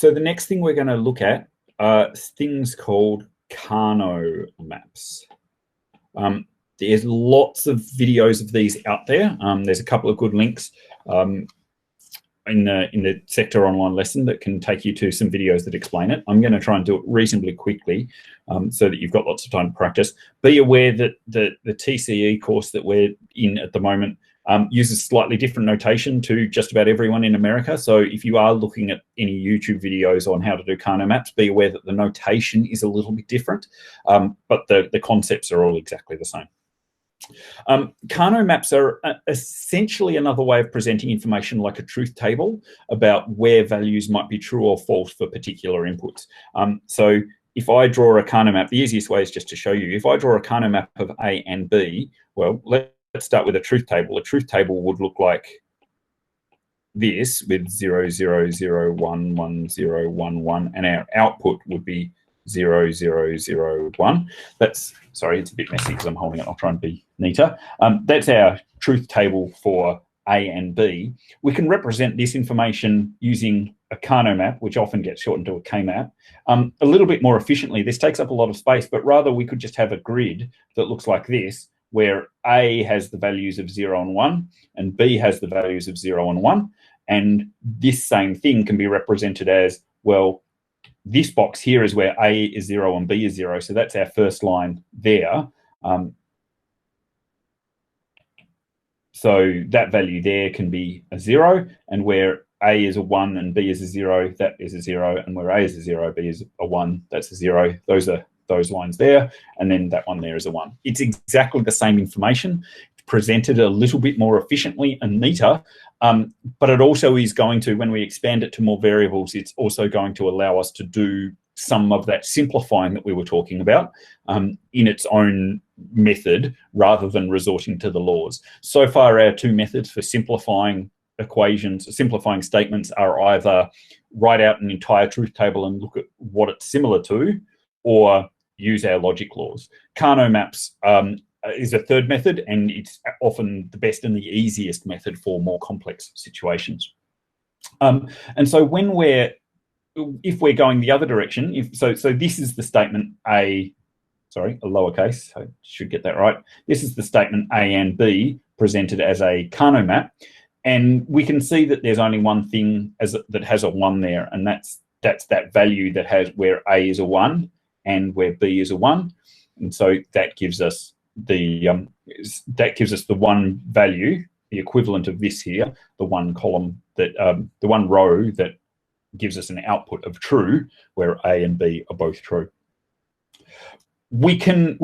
So the next thing we're going to look at are things called Karnaugh Maps. There's lots of videos of these out there. There's a couple of good links in the sector online lesson that can take you to some videos that explain it. I'm going to try and do it reasonably quickly so that you've got lots of time to practice. Be aware that the TCE course that we're in at the moment uses slightly different notation to just about everyone in America. So if you are looking at any YouTube videos on how to do Karnaugh Maps, be aware that the notation is a little bit different, but the concepts are all exactly the same. Karnaugh Maps are essentially another way of presenting information like a truth table about where values might be true or false for particular inputs. So if I draw a Karnaugh Map, the easiest way is just to show you. If I draw a Karnaugh Map of A and B, well, let's start with a truth table. A truth table would look like this with 0, 0, 0, 1, 1, 0, 1, 1, and our output would be 0, 0, 0, 1. That's, sorry, it's a bit messy because I'm holding it. I'll try and be neater. That's our truth table for A and B. We can represent this information using a Karnaugh map, which often gets shortened to a K-map, a little bit more efficiently. This takes up a lot of space, but rather we could just have a grid that looks like this, where A has the values of 0 and 1, and B has the values of 0 and 1. And this same thing can be represented as, well, this box here is where A is 0 and B is 0. So that's our first line there. So that value there can be a 0, and where A is a 1 and B is a 0, that is a 0, and where A is a 0, B is a 1, that's a 0. Those are those lines there, and then that one there is a 1. It's exactly the same information, presented a little bit more efficiently and neater, but it also is going to, when we expand it to more variables, it's also going to allow us to do some of that simplifying that we were talking about in its own method, rather than resorting to the laws. So far, our two methods for simplifying equations, simplifying statements, are either write out an entire truth table and look at what it's similar to, or use our logic laws. Karnaugh Maps is a third method, and it's often the best and the easiest method for more complex situations. And so when if we're going the other direction, so this is the statement A, sorry, a lowercase, I should get that right. This is the statement A and B presented as a Karnaugh map, and we can see that there's only one thing that has a 1 there, and that's that value that has where A is a 1 and where B is a 1, and so that gives us the one value, the equivalent of this here, the one column that the one row that gives us an output of true, where A and B are both true. We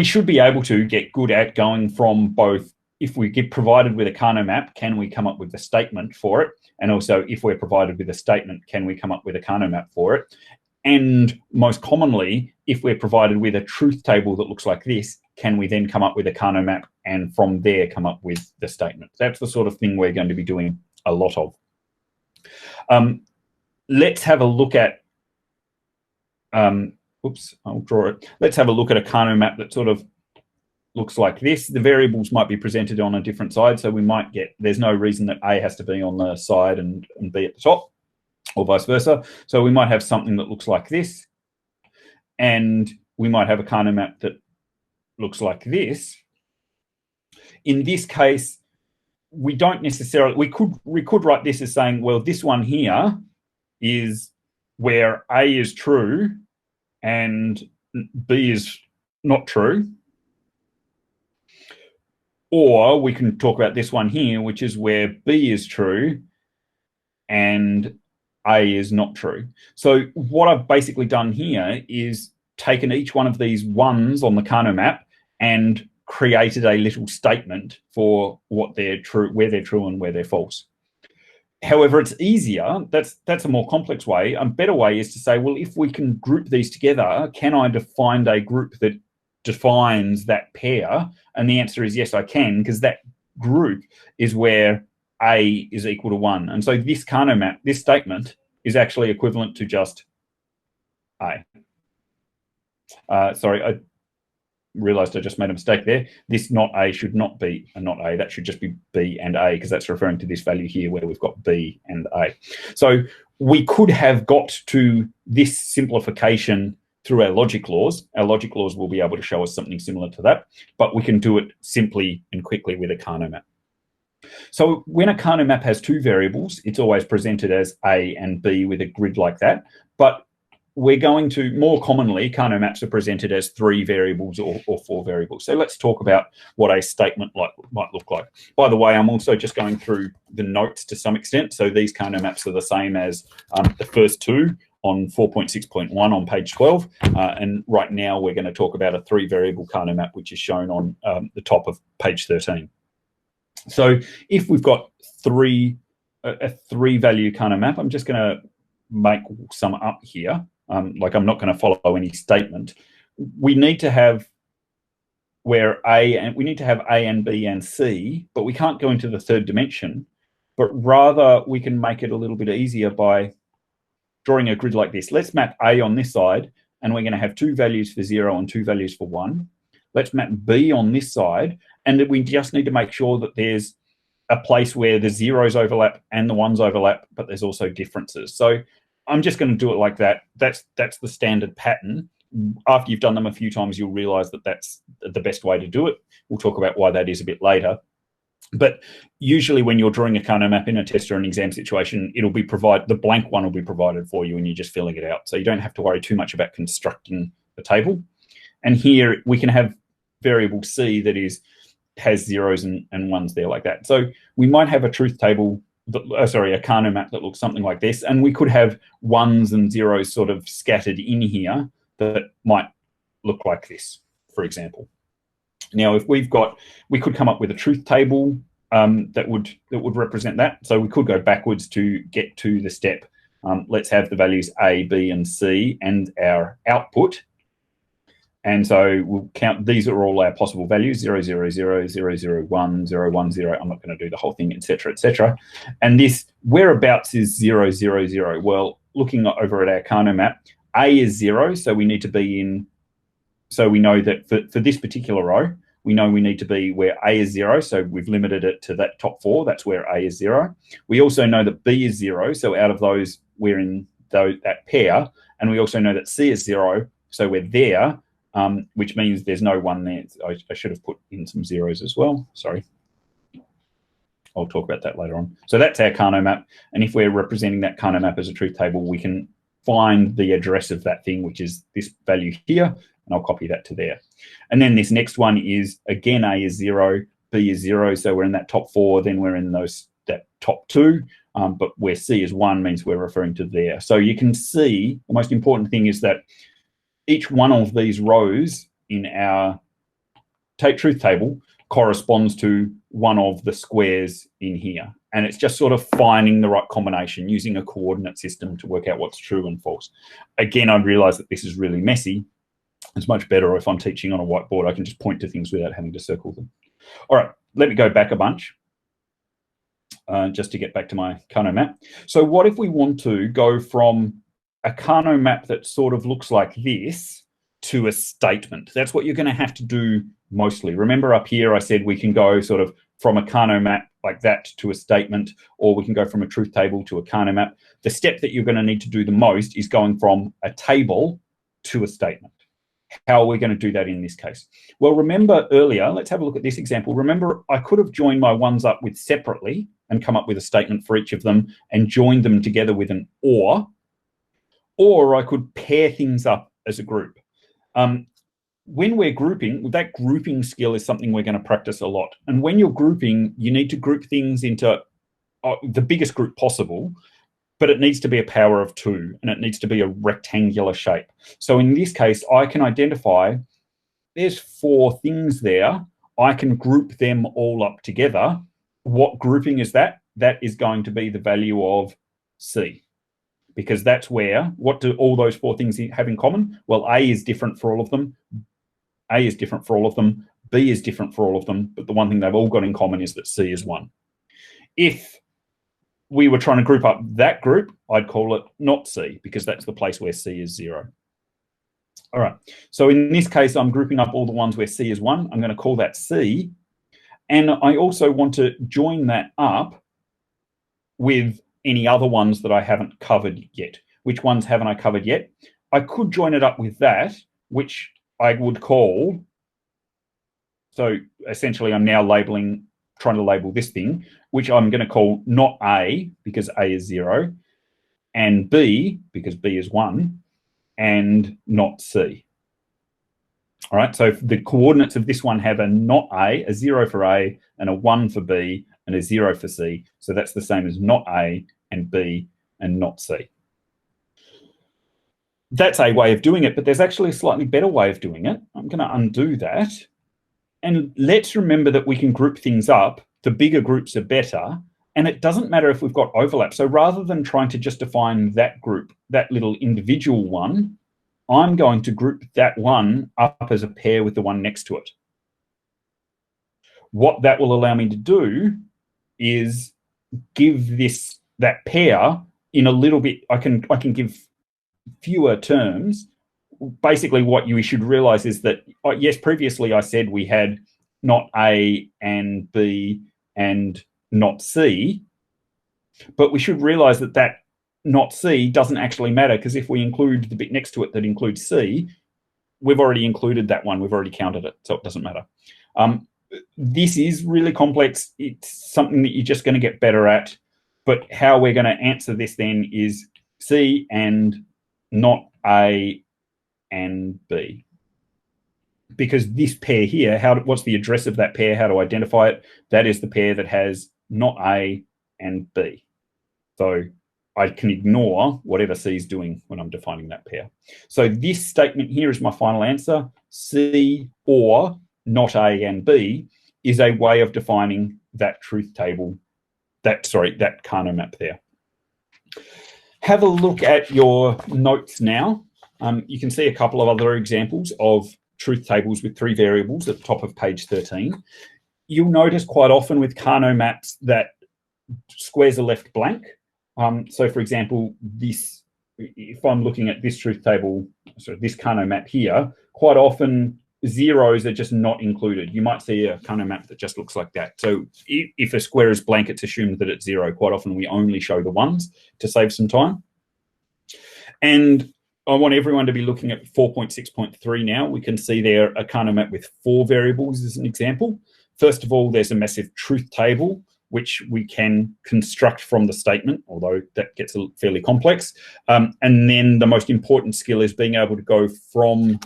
should be able to get good at going from both. If we get provided with a Karnaugh map, can we come up with a statement for it? And also, if we're provided with a statement, can we come up with a Karnaugh map for it? And most commonly, if we're provided with a truth table that looks like this, can we then come up with a Karnaugh map and from there come up with the statement? That's the sort of thing we're going to be doing a lot of. Let's have a look at, oops, I'll draw it. Let's have a look at a Karnaugh map that sort of looks like this. The variables might be presented on a different side, so we might get, there's no reason that A has to be on the side and B at the top, or vice versa. So we might have something that looks like this, and we might have a Karnaugh map that looks like this. In this case, we don't necessarily, we could write this as saying, well, this one here is where A is true and B is not true. Or we can talk about this one here, which is where B is true and A is not true. So what I've basically done here is taken each one of these ones on the Karnaugh map and created a little statement for what they're true, where they're true and where they're false. However, it's easier, that's a more complex way. A better way is to say, well, if we can group these together, can I define a group that defines that pair? And the answer is yes, I can, because that group is where A is equal to 1. And so this Karnaugh map, this statement, is actually equivalent to just A. Sorry, realized I just made a mistake there. This not A should not be a not A. That should just be B and A, because that's referring to this value here where we've got B and A. So we could have got to this simplification through our logic laws. Our logic laws will be able to show us something similar to that, but we can do it simply and quickly with a Karnaugh map. So when a Karnaugh map has two variables, it's always presented as A and B with a grid like that. But we're going to, more commonly, Karnaugh maps are presented as 3 variables or 4 variables. So let's talk about what a statement might look like. By the way, I'm also just going through the notes to some extent. So these Karnaugh maps are the same as the first 2 on 4.6.1 on page 12. And right now we're going to talk about a 3-variable Karnaugh map, which is shown on the top of page 13. So if we've got a 3-value Karnaugh map, I'm just going to make some up here. Like I'm not going to follow any statement. We need to have where we need to have A and B and C, but we can't go into the 3rd dimension. But rather, we can make it a little bit easier by drawing a grid like this. Let's map A on this side, and we're going to have 2 values for 0 and 2 values for 1. Let's map B on this side, and we just need to make sure that there's a place where the 0s overlap and the 1s overlap, but there's also differences. So I'm just going to do it like that. That's the standard pattern. After you've done them a few times, you'll realize that that's the best way to do it. We'll talk about why that is a bit later. But usually when you're drawing a Karnaugh map in a test or an exam situation, it'll be the blank one will be provided for you and you're just filling it out. So you don't have to worry too much about constructing the table. And here we can have variable C that has 0s and 1s there like that. So we might have a truth table, a Karnaugh map that looks something like this, and we could have 1s and 0s sort of scattered in here that might look like this, for example. Now, if we could come up with a truth table that would represent that. So we could go backwards to get to the step. Let's have the values A, B, and C and our output. And so we'll count, these are all our possible values, 0, 0, 0, 0, 0, 1, 0, 1, 0. I'm not going to do the whole thing, etc., etc. And this whereabouts is 0, 0, 0. Well, looking over at our Karnaugh map, A is 0, so we need to be in, so we know that for this particular row, we know we need to be where A is 0, so we've limited it to that top 4, that's where A is 0. We also know that B is 0, so out of those, we're in that pair, and we also know that C is 0, so we're there, which means there's no 1 there. I should have put in some 0s as well. Sorry. I'll talk about that later on. So that's our Karnaugh map. And if we're representing that Karnaugh map as a truth table, we can find the address of that thing, which is this value here, and I'll copy that to there. And then this next one is, again, A is 0, B is 0, so we're in that top 4, then we're in that top 2, but where C is 1 means we're referring to there. So you can see the most important thing is that each one of these rows in our truth table corresponds to one of the squares in here. And it's just sort of finding the right combination using a coordinate system to work out what's true and false. Again, I realize that this is really messy. It's much better if I'm teaching on a whiteboard. I can just point to things without having to circle them. All right, let me go back a bunch just to get back to my Karnaugh map. So what if we want to go from a Karnaugh map that sort of looks like this to a statement? That's what you're going to have to do mostly. Remember up here I said we can go sort of from a Karnaugh map like that to a statement, or we can go from a truth table to a Karnaugh map. The step that you're going to need to do the most is going from a table to a statement. How are we going to do that in this case? Well, remember earlier, let's have a look at this example. Remember, I could have joined my ones up with separately and come up with a statement for each of them and joined them together with an or I could pair things up as a group. When we're grouping, that grouping skill is something we're going to practice a lot. And when you're grouping, you need to group things into the biggest group possible, but it needs to be a power of 2 and it needs to be a rectangular shape. So in this case, I can identify there's 4 things there. I can group them all up together. What grouping is that? That is going to be the value of C, because that's where, what do all those 4 things have in common? Well, A is different for all of them. A is different for all of them. B is different for all of them. But the one thing they've all got in common is that C is 1. If we were trying to group up that group, I'd call it not C, because that's the place where C is 0. All right. So in this case, I'm grouping up all the ones where C is 1. I'm going to call that C. And I also want to join that up with any other ones that I haven't covered yet. Which ones haven't I covered yet? I could join it up with that, which I would call, so essentially I'm now trying to label this thing, which I'm going to call not A, because A is 0, and B, because B is 1, and not C. All right, so the coordinates of this one have a not a 0 for A, and a 1 for B, and a 0 for C. So that's the same as not A and B and not C. That's a way of doing it, but there's actually a slightly better way of doing it. I'm going to undo that. And let's remember that we can group things up. The bigger groups are better. And it doesn't matter if we've got overlap. So rather than trying to just define that group, that little individual one, I'm going to group that one up as a pair with the one next to it. What that will allow me to do is give that pair in a little bit, I can give fewer terms. Basically, what you should realize is that, yes, previously I said we had not A and B and not C, but we should realize that that not C doesn't actually matter, because if we include the bit next to it that includes C, we've already included that one. We've already counted it, so it doesn't matter. This is really complex. It's something that you're just going to get better at. But how we're going to answer this then is C and not A and B. Because this pair here, what's the address of that pair? How to identify it? That is the pair that has not A and B. So I can ignore whatever C is doing when I'm defining that pair. So this statement here is my final answer. C or not A and B is a way of defining that truth table, that Karnaugh map there. Have a look at your notes now. You can see a couple of other examples of truth tables with 3 variables at the top of page 13. You'll notice quite often with Karnaugh maps that squares are left blank. So for example, if I'm looking at this truth table, so this Karnaugh map here, quite often zeros are just not included. You might see a Karnaugh map that just looks like that. So if a square is blank, it's assumed that it's 0. Quite often we only show the ones to save some time. And I want everyone to be looking at 4.6.3 now. We can see there a Karnaugh map with 4 variables as an example. First of all, there's a massive truth table, which we can construct from the statement, although that gets fairly complex. And then the most important skill is being able to go from,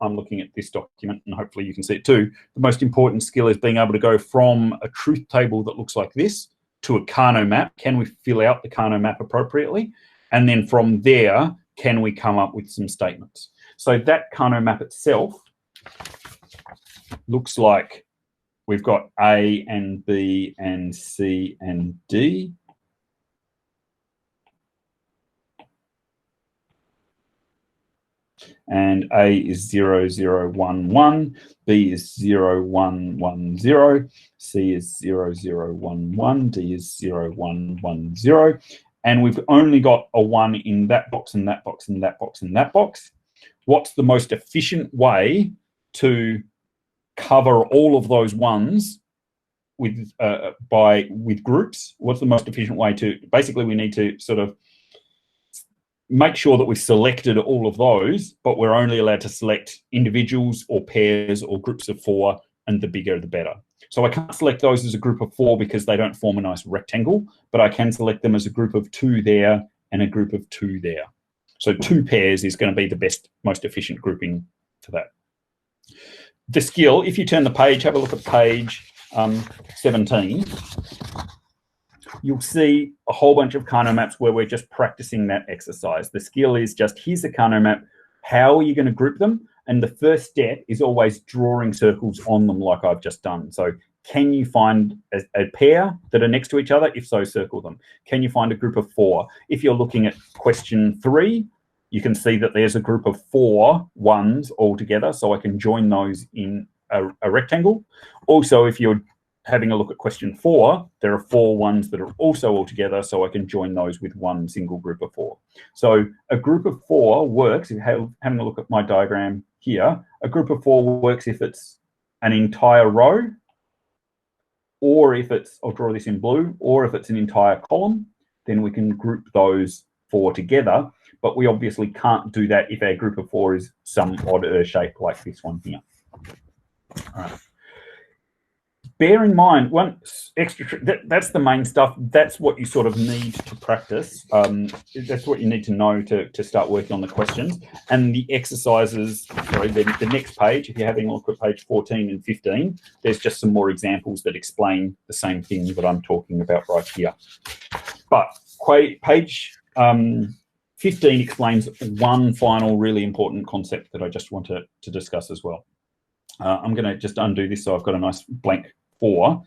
I'm looking at this document and hopefully you can see it too. The most important skill is being able to go from a truth table that looks like this to a Karnaugh map. Can we fill out the Karnaugh map appropriately? And then from there, can we come up with some statements? So that Karnaugh map itself looks like we've got A and B and C and D. And A is 0, 0, 1, 1. B is 0, 1, 1, 0. C is 0, 0, 1, 1. D is 0, 1, 1, 0. And we've only got a 1 in that box and that box and that box and that box. What's the most efficient way to cover all of those ones with groups? What's the most efficient way to, basically we need to sort of make sure that we've selected all of those, but we're only allowed to select individuals or pairs or groups of 4, and the bigger the better. So I can't select those as a group of 4 because they don't form a nice rectangle, but I can select them as a group of 2 there and a group of 2 there. So 2 pairs is going to be the best, most efficient grouping for that. The skill, if you turn the page, have a look at page 17, you'll see a whole bunch of Karnaugh maps where we're just practicing that exercise. The skill is just, here's a Karnaugh map. How are you going to group them? And the first step is always drawing circles on them like I've just done. So can you find a pair that are next to each other? If so, circle them. Can you find a group of 4? If you're looking at question 3, you can see that there's a group of 4 ones all together. So I can join those in a rectangle. Also, if you're having a look at question 4, there are 4 ones that are also all together, so I can join those with one single group of 4. So a group of 4 works, if having a look at my diagram here, a group of 4 works if it's an entire row, or if it's, I'll draw this in blue, or if it's an entire column, then we can group those 4 together. But we obviously can't do that if our group of 4 is some odd shape like this one here. All right. Bear in mind, one extra trick, that's the main stuff. That's what you sort of need to practice. That's what you need to know to start working on the questions. And the exercises, sorry, the next page, if you're having a look at page 14 and 15, there's just some more examples that explain the same thing that I'm talking about right here. But page 15 explains one final really important concept that I just want to discuss as well. I'm going to just undo this so I've got a nice blank 4.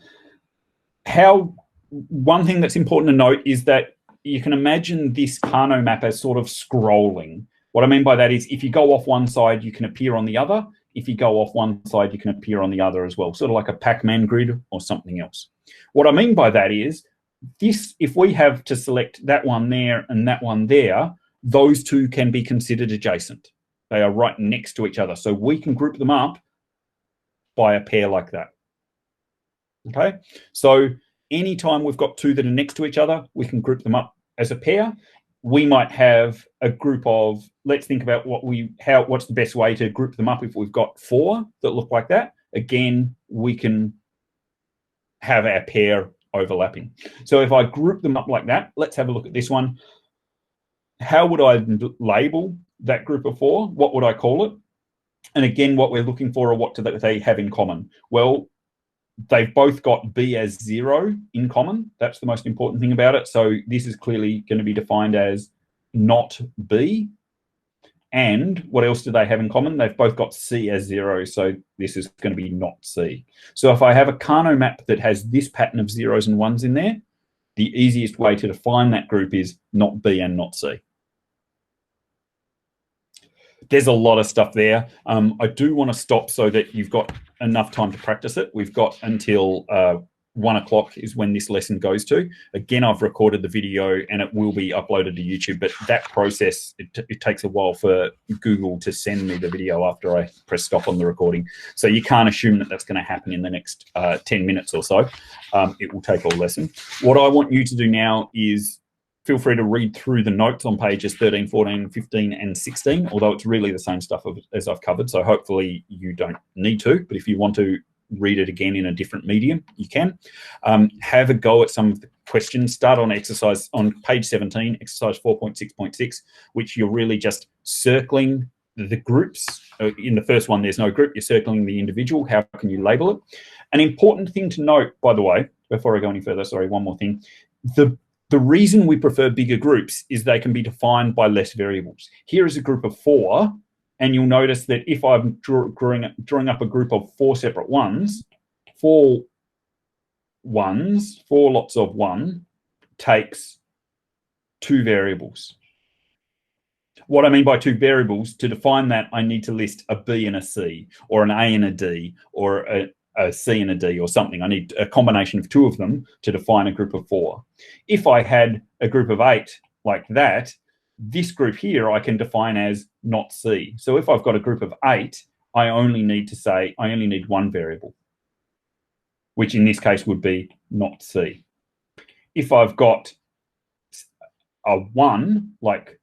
One thing that's important to note is that you can imagine this Karnaugh map as sort of scrolling. What I mean by that is if you go off one side, you can appear on the other. If you go off one side, you can appear on the other as well, sort of like a Pac-Man grid or something else. What I mean by that is this, if we have to select that one there and that one there, those two can be considered adjacent. They are right next to each other. So we can group them up by a pair like that. Okay, so anytime we've got 2 that are next to each other, we can group them up as a pair. We might have a group of, let's think about what's the best way to group them up if we've got 4 that look like that. Again, we can have our pair overlapping. So if I group them up like that, let's have a look at this one. How would I label that group of 4? What would I call it? And again, what we're looking for are what do they have in common? Well, they've both got B as 0 in common. That's the most important thing about it. So this is clearly going to be defined as not B. And what else do they have in common? They've both got C as 0. So this is going to be not C. So if I have a Karnaugh map that has this pattern of 0s and 1s in there, the easiest way to define that group is not B and not C. There's a lot of stuff there. I do want to stop so that you've got enough time to practice it. We've got until 1 o'clock is when this lesson goes to. Again, I've recorded the video and it will be uploaded to YouTube, but that process, it takes a while for Google to send me the video after I press stop on the recording. So you can't assume that that's going to happen in the next 10 minutes or so. It will take a lesson. What I want you to do now is feel free to read through the notes on pages 13, 14, 15, and 16, although it's really the same stuff as I've covered, so hopefully you don't need to, but if you want to read it again in a different medium, you can. Have a go at some of the questions. Start on exercise on page 17, exercise 4.6.6, which you're really just circling the groups. In the first one, there's no group. You're circling the individual. How can you label it? An important thing to note, by the way, before I go any further, sorry, one more thing. The reason we prefer bigger groups is they can be defined by less variables. Here is a group of 4, and you'll notice that if I'm drawing up a group of 4 separate ones, 4 lots of 1 takes 2 variables. What I mean by 2 variables, to define that, I need to list a B and a C, or an A and a D, or a C and a D or something. I need a combination of 2 of them to define a group of 4. If I had a group of 8 like that, this group here I can define as not C. So if I've got a group of 8, I only need to say I only need 1 variable, which in this case would be not C. If I've got a 1, like,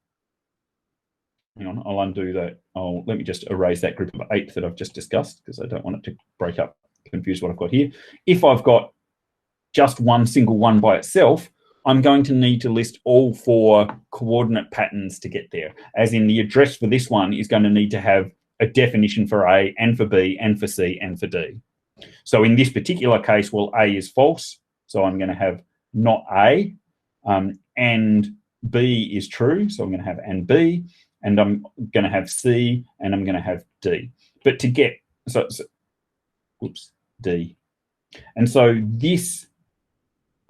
hang on, I'll undo that. Let me just erase that group of 8 that I've just discussed because I don't want it to break up, confuse what I've got here. If I've got just one single 1 by itself, I'm going to need to list all 4 coordinate patterns to get there. As in, the address for this one is going to need to have a definition for A and for B and for C and for D. So in this particular case, well, A is false. So I'm going to have not A, and B is true. So I'm going to have and B, and I'm going to have C, and I'm going to have D. But to get, oops, D. And so this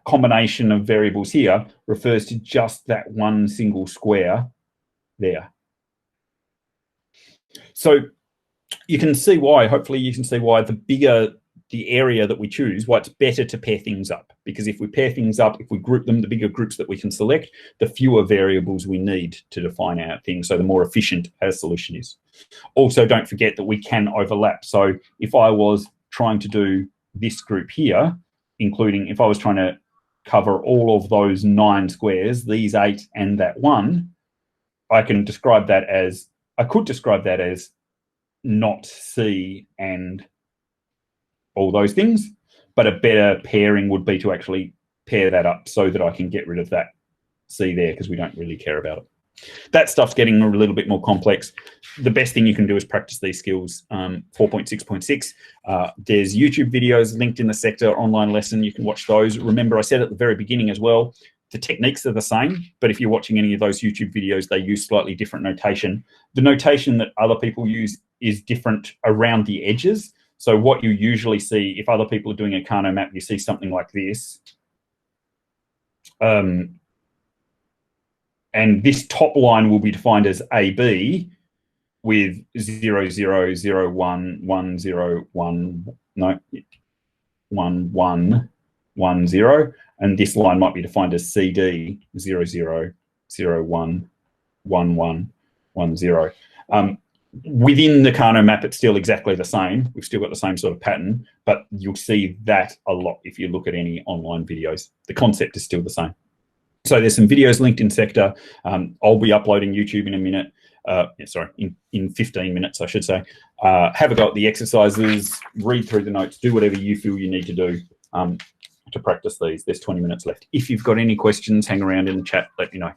combination of variables here refers to just that one single square there. So you can see why, hopefully you can see why the bigger the area that we choose, why it's better to pair things up. Because if we pair things up, if we group them, the bigger groups that we can select, the fewer variables we need to define our thing. So the more efficient our solution is. Also, don't forget that we can overlap. So if I was trying to do this group here, including if I was trying to cover all of those 9 squares, these 8 and that 1, I could describe that as not C and all those things, but a better pairing would be to actually pair that up so that I can get rid of that C there, because we don't really care about it. That stuff's getting a little bit more complex. The best thing you can do is practice these skills. 4.6.6, there's YouTube videos linked in the sector, online lesson, you can watch those. Remember, I said at the very beginning as well, the techniques are the same, but if you're watching any of those YouTube videos, they use slightly different notation. The notation that other people use is different around the edges. So what you usually see, if other people are doing a Karnaugh map, you see something like this. And this top line will be defined as AB with 0, 0, 0, 1, 1, 0, 1, no, 1, 1, 1, 0. And this line might be defined as CD, 0, 0, 0, 1, 1, 1, 1, 0. Within the Karnaugh map, it's still exactly the same. We've still got the same sort of pattern, but you'll see that a lot if you look at any online videos. The concept is still the same. So there's some videos linked in sector. I'll be uploading YouTube in a minute. In 15 minutes, I should say. Have a go at the exercises, read through the notes, do whatever you feel you need to do to practice these. There's 20 minutes left. If you've got any questions, hang around in the chat, let me know.